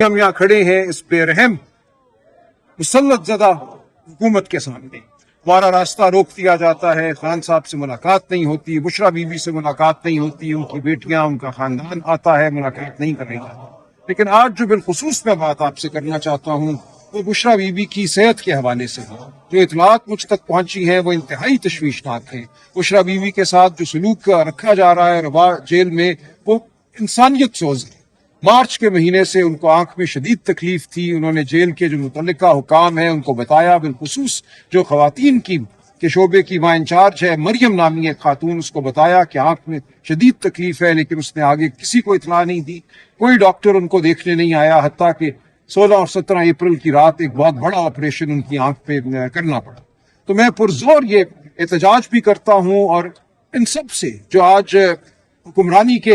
ہم یہاں کھڑے ہیں اس بے رحم مسلط زدہ حکومت کے سامنے، ہمارا راستہ روک دیا جاتا ہے، خان صاحب سے ملاقات نہیں ہوتی، بشرا بی بی سے ملاقات نہیں ہوتی، ان کی بیٹیاں، ان کا خاندان آتا ہے، ملاقات نہیں کرنے جاتا۔ لیکن آج جو بالخصوص میں بات آپ سے کرنا چاہتا ہوں وہ بشرا بی بی کی صحت کے حوالے سے ہے۔ جو اطلاعات مجھ تک پہنچی ہیں وہ انتہائی تشویشناک ہیں۔ بشرا بی بی کے ساتھ جو سلوک رکھا جا رہا ہے روا جیل میں وہ انسانیت سوز ہے۔ مارچ کے مہینے سے ان کو آنکھ میں شدید تکلیف تھی، انہوں نے جیل کے جو متعلقہ حکام ہیں ان کو بتایا، بالخصوص جو خواتین کے شعبے کی وہاں انچارج ہے مریم نامی ایک خاتون، اس کو بتایا کہ آنکھ میں شدید تکلیف ہے، لیکن اس نے آگے کسی کو اطلاع نہیں دی، کوئی ڈاکٹر ان کو دیکھنے نہیں آیا، حتیٰ کہ 16 اور 17 اپریل کی رات ایک بہت بڑا آپریشن ان کی آنکھ پہ کرنا پڑا۔ تو میں پرزور یہ احتجاج بھی کرتا ہوں اور ان سب سے جو آج حکمرانی کے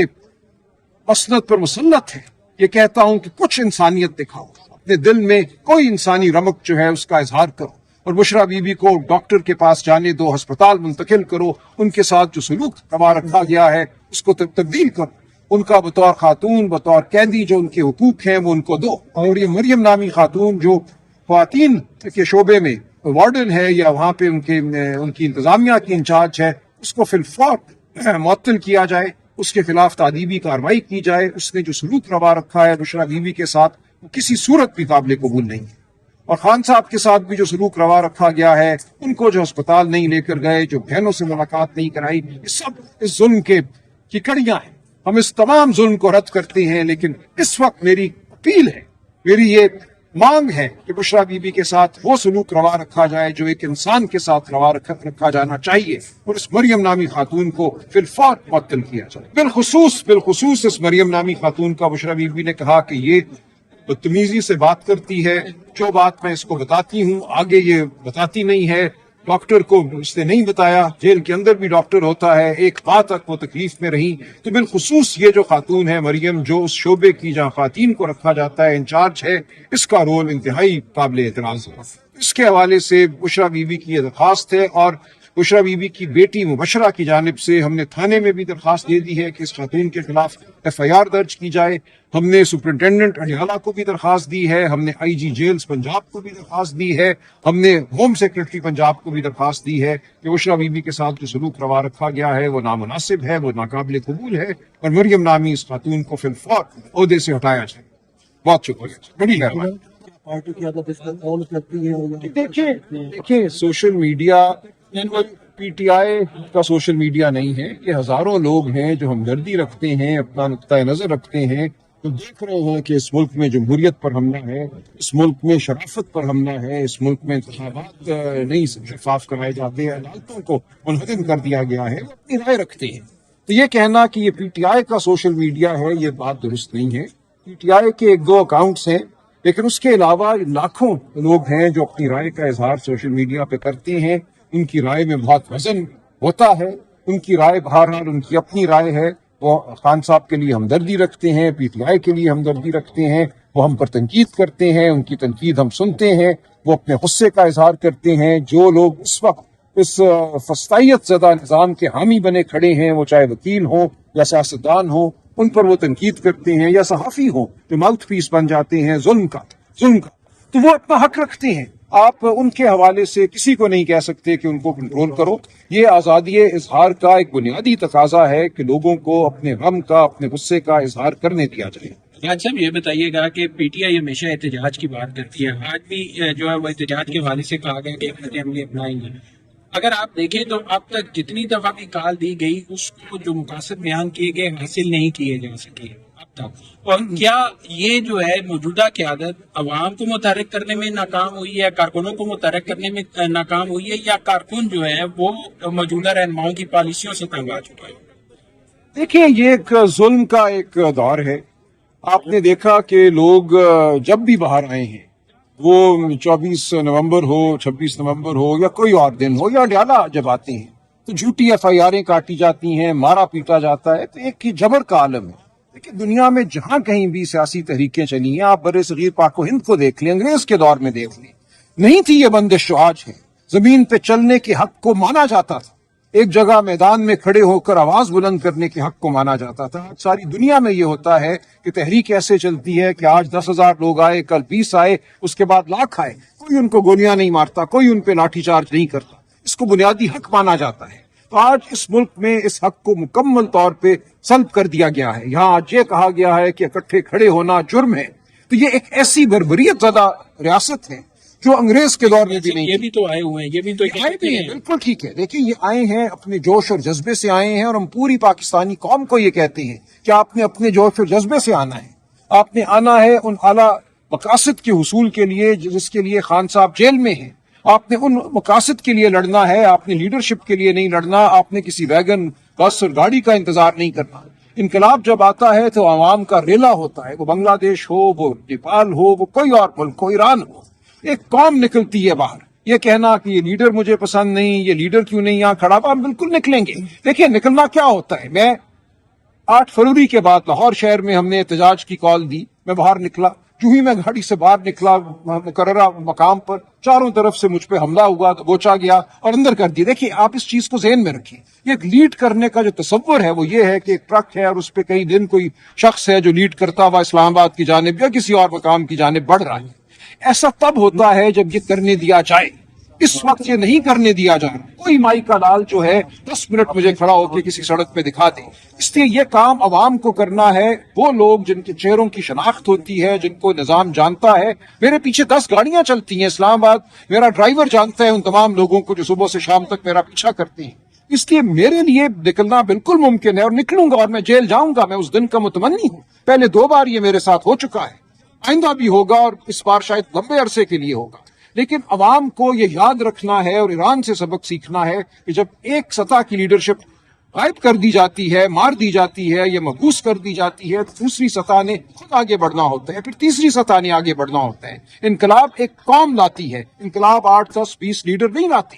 مسند پر مسلط ہے یہ کہتا ہوں کہ کچھ انسانیت دکھاؤ، اپنے دل میں کوئی انسانی رمق جو ہے اس کا اظہار کرو، اور بشرا بی بی کو ڈاکٹر کے پاس جانے دو، ہسپتال منتقل کرو، ان کے ساتھ جو سلوک روا رکھا گیا ہے اس کو تبدیل کرو، ان کا بطور خاتون، بطور قیدی جو ان کے حقوق ہیں وہ ان کو دو۔ اور یہ مریم نامی خاتون جو خواتین کے شعبے میں وارڈن ہے یا وہاں پہ ان کی انتظامیہ کی انچارج ہے، اس کو فی الفور معطل کیا جائے، اس کے خلاف تعدیبی کارروائی کی جائے۔ اس نے جو سلوک روا رکھا ہے بشرا بی بی کے ساتھ وہ کسی صورت بھی قابل قبول نہیں ہے، اور خان صاحب کے ساتھ بھی جو سلوک روا رکھا گیا ہے، ان کو جو ہسپتال نہیں لے کر گئے، جو بہنوں سے ملاقات نہیں کرائی، یہ سب اس ظلم کی کڑیاں ہیں۔ ہم اس تمام ظلم کو رد کرتے ہیں، لیکن اس وقت میری اپیل ہے، میری یہ مانگ ہے کہ بشرا بی بی کے ساتھ وہ سلوک روا رکھا جائے جو ایک انسان کے ساتھ روا رکھا جانا چاہیے، اور اس مریم نامی خاتون کو فی الفور معطل کیا جائے۔ بالخصوص اس مریم نامی خاتون کا بشرا بی بی نے کہا کہ یہ بدتمیزی سے بات کرتی ہے، جو بات میں اس کو بتاتی ہوں آگے یہ بتاتی نہیں ہے، ڈاکٹر کو اس نے نہیں بتایا، جیل کے اندر بھی ڈاکٹر ہوتا ہے، ایک ماہ تک وہ تکلیف میں رہی۔ تو بالخصوص یہ جو خاتون ہے مریم، جو اس شعبے کی جہاں خواتین کو رکھا جاتا ہے انچارج ہے، اس کا رول انتہائی قابل اعتراض ہے۔ اس کے حوالے سے بشرا بی بی کی یہ درخواست ہے، اور بشرا بی بی کی بیٹی مبشرہ کی جانب سے ہم نے تھانے میں بھی درخواست دے دی ہے کہ اس خاتون کے خلاف FIR درج کی جائے، ہم نے سپرنٹینڈنٹ اڈیالہ کو بھی درخواست دی ہے، ہم نے IG جیلز پنجاب کو بھی درخواست دی ہے، ہم نے ہوم سیکرٹری پنجاب کو بھی درخواست دی ہے کہ بشرا بی بی کے ساتھ جو سلوک روا رکھا گیا ہے وہ نامناسب ہے، وہ ناقابل قبول ہے، اور مریم نامی اس خاتون کو فی الفور عہدے سے ہٹایا جائے۔ بہت شکریہ، بڑی مہربانی۔ دیکھیے سوشل میڈیا PTI کا سوشل میڈیا نہیں ہے، یہ ہزاروں لوگ ہیں جو ہمدردی رکھتے ہیں، اپنا نقطۂ نظر رکھتے ہیں، تو دیکھ رہے ہیں کہ اس ملک میں جمہوریت پر حملہ ہے، اس ملک میں شرافت پر حملہ ہے، اس ملک میں انتخابات نہیں شفاف کرائے جاتے ہیں، عدالتوں کو منہدم کر دیا گیا ہے، وہ اپنی رائے رکھتے ہیں۔ تو یہ کہنا کہ یہ PTI کا سوشل میڈیا ہے یہ بات درست نہیں ہے۔ PTI کے 1-2 اکاؤنٹس ہیں، لیکن اس کے علاوہ لاکھوں لوگ ہیں جو اپنی رائے کا اظہار سوشل میڈیا پہ کرتے ہیں، ان کی رائے میں بہت وزن ہوتا ہے، ان کی رائے بہرحال ان کی اپنی رائے ہے، وہ خان صاحب کے لیے ہمدردی رکھتے ہیں، PTI کے لیے ہمدردی رکھتے ہیں، وہ ہم پر تنقید کرتے ہیں، ان کی تنقید ہم سنتے ہیں، وہ اپنے غصے کا اظہار کرتے ہیں۔ جو لوگ اس وقت اس فسطائیت زدہ نظام کے حامی بنے کھڑے ہیں، وہ چاہے وکیل ہوں یا سیاستدان ہوں، ان پر وہ تنقید کرتے ہیں، یا صحافی ہوں جو ماؤتھ پیس بن جاتے ہیں ظلم کا، تو وہ اپنا حق رکھتے ہیں۔ آپ ان کے حوالے سے کسی کو نہیں کہہ سکتے کہ ان کو کنٹرول کرو۔ یہ آزادی اظہار کا ایک بنیادی تقاضا ہے کہ لوگوں کو اپنے غم کا، اپنے غصے کا اظہار کرنے دیا جائے۔ صاحب یہ بتائیے گا کہ PTI ہمیشہ احتجاج کی بات کرتی ہے، آج بھی جو ہے وہ احتجاج کے حوالے سے کہا گیا کہ عملی اپنائیں گے۔ اگر آپ دیکھیں تو اب تک جتنی دفعہ بھی کال دی گئی اس کو جو مقاصد بیان کیے گئے حاصل نہیں کیے جا سکے اب تک، اور کیا یہ جو ہے موجودہ قیادت عوام کو متحرک کرنے میں ناکام ہوئی ہے، کارکنوں کو متحرک کرنے میں ناکام ہوئی ہے، یا کارکن جو ہے وہ موجودہ رہنماؤں کی پالیسیوں سے تنگ آ چکا ہے؟ دیکھیے یہ ایک ظلم کا ایک دور ہے۔ آپ نے دیکھا کہ لوگ جب بھی باہر آئے ہیں، وہ 24 نومبر ہو، 26 نومبر ہو، یا کوئی اور دن ہو، یا اڈیالہ جب آتے ہیں تو جھوٹی FIRیں کاٹی جاتی ہیں، مارا پیٹا جاتا ہے، تو ایک جبر کا عالم ہے۔ دیکھیے دنیا میں جہاں کہیں بھی سیاسی تحریکیں چلی ہیں، آپ بر صغیر پاک و ہند کو دیکھ لیں، انگریز کے دور میں دیکھ لیں، نہیں تھی یہ بندش جو آج ہے۔ زمین پہ چلنے کے حق کو مانا جاتا تھا، ایک جگہ میدان میں کھڑے ہو کر آواز بلند کرنے کے حق کو مانا جاتا تھا. آج ساری دنیا میں یہ ہوتا ہے کہ تحریک ایسے چلتی ہے کہ آج 10,000 لوگ آئے، کل 20 آئے، اس کے بعد لاکھ آئے، کوئی ان کو گولیاں نہیں مارتا، کوئی ان پہ لاٹھی چارج نہیں کرتا. اس کو بنیادی حق مانا جاتا ہے. تو آج اس ملک میں اس حق کو مکمل طور پہ سلب کر دیا گیا ہے. یہاں آج یہ کہا گیا ہے کہ اکٹھے کھڑے ہونا جرم ہے. تو یہ ایک ایسی بربریت زدہ ریاست ہے جو انگریز کے دور میں بھی نہیں یہ بھی تو آئے ہوئے ہیں، یہ بھی تو آئے بھی ہیں. بالکل ٹھیک ہے. دیکھیں یہ آئے ہیں اپنے جوش اور جذبے سے آئے ہیں، اور ہم پوری پاکستانی قوم کو یہ کہتے ہیں کہ آپ نے اپنے جوش اور جذبے سے آنا ہے. آپ نے آنا ہے ان اعلیٰ مقاصد کے حصول کے لیے جس کے لیے خان صاحب جیل میں ہیں. آپ نے ان مقاصد کے لیے لڑنا ہے. آپ نے لیڈرشپ کے لیے نہیں لڑنا. آپ نے کسی ویگن، بس اور گاڑی کا انتظار نہیں کرنا. انقلاب جب آتا ہے تو عوام کا ریلا ہوتا ہے. وہ بنگلہ دیش ہو، وہ نیپال ہو، وہ کوئی اور ملک ہو، ایران ہو، ایک قوم نکلتی ہے باہر. یہ کہنا کہ یہ لیڈر مجھے پسند نہیں، یہ لیڈر کیوں نہیں یہاں کھڑا، ہم بالکل نکلیں گے. دیکھیں نکلنا کیا ہوتا ہے. میں 8 فروری کے بعد لاہور شہر میں ہم نے احتجاج کی کال دی. میں باہر نکلا، جو ہی میں گاڑی سے باہر نکلا مقررہ مقام پر چاروں طرف سے مجھ پہ حملہ ہوا، دبوچا گیا اور اندر کر دیا. دیکھیے آپ اس چیز کو ذہن میں رکھیں. ایک لیڈ کرنے کا جو تصور ہے وہ یہ ہے کہ ایک ٹرک ہے اور اس پہ کئی دن کوئی شخص ہے جو لیڈ کرتا ہوا اسلام آباد کی جانب یا کسی اور مقام کی جانب بڑھ رہا ہے. ایسا تب ہوتا ہے جب یہ کرنے دیا جائے. اس وقت یہ نہیں کرنے دیا جا رہا. کوئی مائی کا لال جو ہے 10 منٹ مجھے کھڑا ہو کے کسی سڑک پہ دکھا دے. اس لیے یہ کام عوام کو کرنا ہے. وہ لوگ جن کے چہروں کی شناخت ہوتی ہے، جن کو نظام جانتا ہے. میرے پیچھے 10 گاڑیاں چلتی ہیں اسلام آباد، میرا ڈرائیور جانتا ہے ان تمام لوگوں کو جو صبح سے شام تک میرا پیچھا کرتے ہیں. اس لیے میرے لیے نکلنا بالکل ممکن ہے اور نکلوں گا، اور میں جیل جاؤں گا. میں اس دن کا متمنی ہوں. پہلے 2 بار یہ میرے ساتھ ہو چکا ہے، آئندہ بھی ہوگا اور اس بار شاید لمبے عرصے کے لیے ہوگا. لیکن عوام کو یہ یاد رکھنا ہے اور ایران سے سبق سیکھنا ہے کہ جب ایک سطح کی لیڈرشپ غائب کر دی جاتی ہے، مار دی جاتی ہے یا محبوس کر دی جاتی ہے، تو دوسری سطح نے خود آگے بڑھنا ہوتا ہے، پھر تیسری سطح نے آگے بڑھنا ہوتا ہے. انقلاب ایک قوم لاتی ہے. انقلاب 8 10 20 لیڈر نہیں لاتے.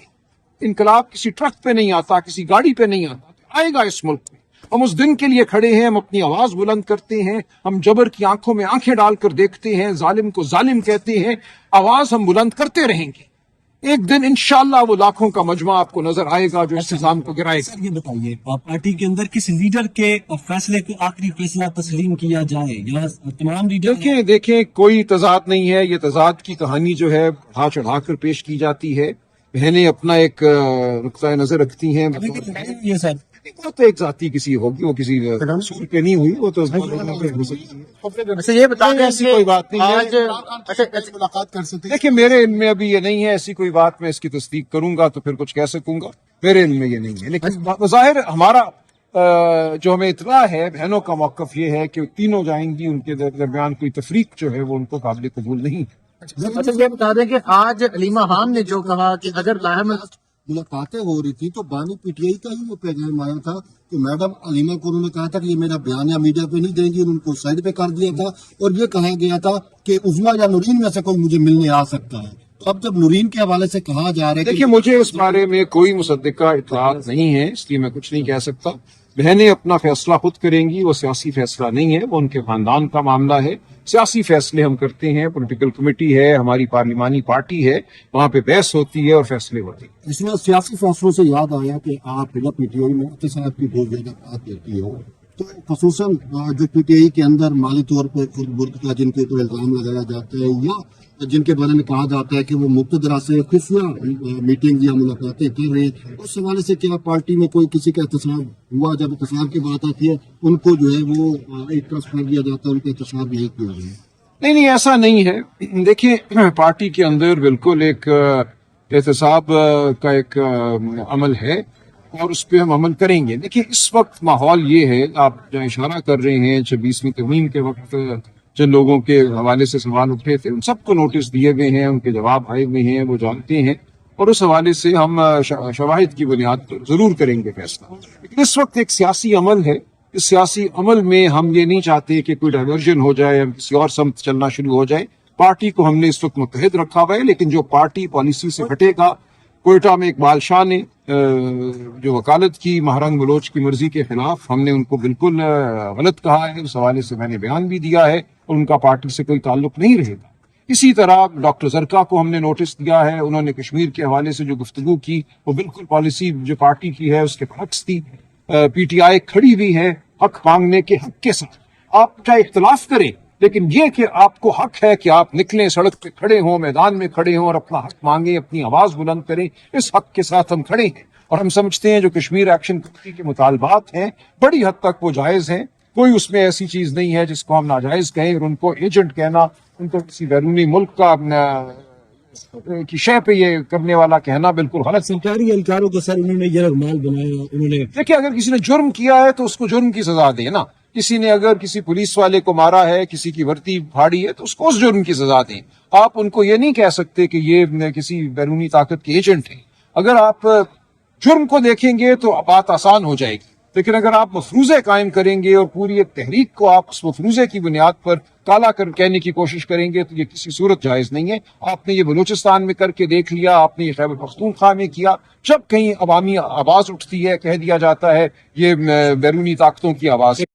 انقلاب کسی ٹرک پہ نہیں آتا، کسی گاڑی پہ نہیں آتا. آئے گا اس ملک میں. ہم اس دن کے لیے کھڑے ہیں. ہم اپنی آواز بلند کرتے ہیں. ہم جبر کی آنکھوں میں آنکھیں ڈال کر دیکھتے ہیں. ظالم کو ظالم کہتے ہیں. آواز ہم بلند کرتے رہیں گے. ایک دن انشاءاللہ وہ لاکھوں کا مجمع آپ کو نظر آئے گا جو اس نظام کو گرائے گا. یہ بتائیے پارٹی کے اندر کس لیڈر کے فیصلے کو آخری فیصلہ تسلیم کیا جائے یا تمام لیڈر؟ دیکھیں کوئی تضاد نہیں ہے. یہ تضاد کی کہانی جو ہے بڑھا چڑھا کر پیش کی جاتی ہے. بہنیں اپنا ایک نقطۂ نظر رکھتی ہیں. یہ سر وہ تو ایک ذاتی کسی ہوگی، وہ کسی اصول پہ نہیں ہوئی. وہ تو اچھا یہ بتا دیں ایسی کوئی بات نہیں آج ہے. ملاقات کر سکتے. دیکھیں میرے علم میں ابھی یہ نہیں ہے ایسی کوئی بات. میں اس کی تصدیق کروں گا تو پھر کچھ کہہ سکوں گا. میرے علم میں یہ نہیں ہے. لیکن بظاہر ہمارا جو ہمیں اطلاع ہے، بہنوں کا موقف یہ ہے کہ تینوں جائیں گی. ان کے درمیان کوئی تفریق جو ہے وہ ان کو قابل قبول نہیں. اچھا یہ بتا دیں کہ آج علیمہ خان نے جو کہا کہ اگر لاہم ملاقاتیں ہو رہی تھی تو بانی پی ٹی آئی کا ہی وہ پیغام آیا تھا کہ میڈم علیمہ کو انہوں نے کہا تھا کہ یہ میرا بیان یا میڈیا پہ نہیں دیں گی. ان کو سائڈ پہ کر دیا تھا اور یہ کہا گیا تھا کہ عظمیٰ یا نورین میں سے کوئی مجھے ملنے آ سکتا ہے. تو اب جب نورین کے حوالے سے کہا جا رہا ہے دیکھیے مجھے اس بارے میں کوئی مصدقہ اطلاعات نہیں ہے، اس لیے میں کچھ نہیں کہہ سکتا. بہنیں اپنا فیصلہ خود کریں گی. وہ سیاسی فیصلہ نہیں ہے، وہ ان کے خاندان کا معاملہ ہے. سیاسی فیصلے ہم کرتے ہیں. پولیٹیکل کمیٹی ہے، ہماری پارلیمانی پارٹی ہے، وہاں پہ بحث ہوتی ہے اور فیصلے ہوتے ہیں. اس میں سیاسی فیصلوں سے یاد آیا کہ آپ پی ٹی آئی میں اقتصاد کی بہت زیادہ بات کرتی ہو، تو خصوصاً جو پی ٹی آئی کے اندر مالی طور پر خود برد کا جن کے اوپر الزام لگایا جاتا ہے یا جن کے بارے میں کہا جاتا ہے کہ وہ مقتدرہ سے خفیہ میٹنگ یا ملاقاتیں کر رہے ہیں، اس حوالے سے کیا پارٹی میں کوئی کسی کا احتساب ہوا؟ جب احتساب کی بات آتی ہے ان کو جو ہے وہ ایک طرف کر دیا جاتا ہے، ان کا احتساب نہیں کیا جائے. نہیں ایسا نہیں ہے. دیکھیں پارٹی کے اندر بالکل ایک احتساب کا ایک عمل ہے اور اس پہ ہم عمل کریں گے. دیکھیں اس وقت ماحول یہ ہے، آپ جو اشارہ کر رہے ہیں 26ویں ترمیم کے وقت جن لوگوں کے حوالے سے سوال اٹھے تھے ان سب کو نوٹس دیے گئے ہیں، ان کے جواب آئے ہوئے ہیں، وہ جانتے ہیں اور اس حوالے سے ہم شواہد کی بنیاد پر ضرور کریں گے فیصلہ. لیکن اس وقت ایک سیاسی عمل ہے. اس سیاسی عمل میں ہم یہ نہیں چاہتے کہ کوئی ڈائیورژن ہو جائے، ہم کسی اور سمت چلنا شروع ہو جائے. پارٹی کو ہم نے اس وقت متحد رکھا ہوا ہے، لیکن جو پارٹی پالیسی سے ہٹے گا. کوئٹہ میں اقبال شاہ نے جو وکالت کی مہرنگ بلوچ کی مرضی کے خلاف، ہم نے ان کو بالکل غلط کہا ہے. اس حوالے سے میں نے بیان بھی دیا ہے اور ان کا پارٹی سے کوئی تعلق نہیں رہے گا. اسی طرح ڈاکٹر زرکا کو ہم نے نوٹس دیا ہے، انہوں نے کشمیر کے حوالے سے جو گفتگو کی وہ بالکل پالیسی جو پارٹی کی ہے اس کے برعکس تھی۔ پی ٹی آئی کھڑی ہوئی ہے حق مانگنے کے حق کے ساتھ، آپ چاہے اختلاف کریں لیکن یہ کہ آپ کو حق ہے کہ آپ نکلیں، سڑک پہ کھڑے ہوں، میدان میں کھڑے ہوں اور اپنا حق مانگیں، اپنی آواز بلند کریں، اس حق کے ساتھ ہم کھڑے ہیں۔ اور ہم سمجھتے ہیں جو کشمیر ایکشن کمیٹی کے مطالبات ہیں بڑی حد تک وہ جائز ہیں، کوئی اس میں ایسی چیز نہیں ہے جس کو ہم ناجائز کہیں، اور ان کو ایجنٹ کہنا، ان کو کسی بیرونی ملک کا کی شے پہ یہ کرنے والا کہنا بالکل غلط ہے۔ سرکاری اہلکاروں کو سر انہوں نے یہ رغمال بنایا، انہوں نے دیکھیں اگر کسی نے جرم کیا ہے تو اس کو جرم کی سزا دیں نا، کسی نے اگر کسی پولیس والے کو مارا ہے، کسی کی وردی پھاڑی ہے تو اس کو اس جرم کی سزا دیں۔ آپ ان کو یہ نہیں کہہ سکتے کہ یہ کسی بیرونی طاقت کے ایجنٹ ہیں۔ اگر آپ جرم کو دیکھیں گے تو بات آسان ہو جائے گی، لیکن اگر آپ مفروضے قائم کریں گے اور پوری ایک تحریک کو آپ اس مفروضے کی بنیاد پر کالا کہنے کی کوشش کریں گے تو یہ کسی صورت جائز نہیں ہے۔ آپ نے یہ بلوچستان میں کر کے دیکھ لیا، آپ نے یہ خیبر پختونخوا میں کیا، جب کہیں عوامی آواز اٹھتی ہے کہہ دیا جاتا ہے یہ بیرونی طاقتوں کی آواز ہے۔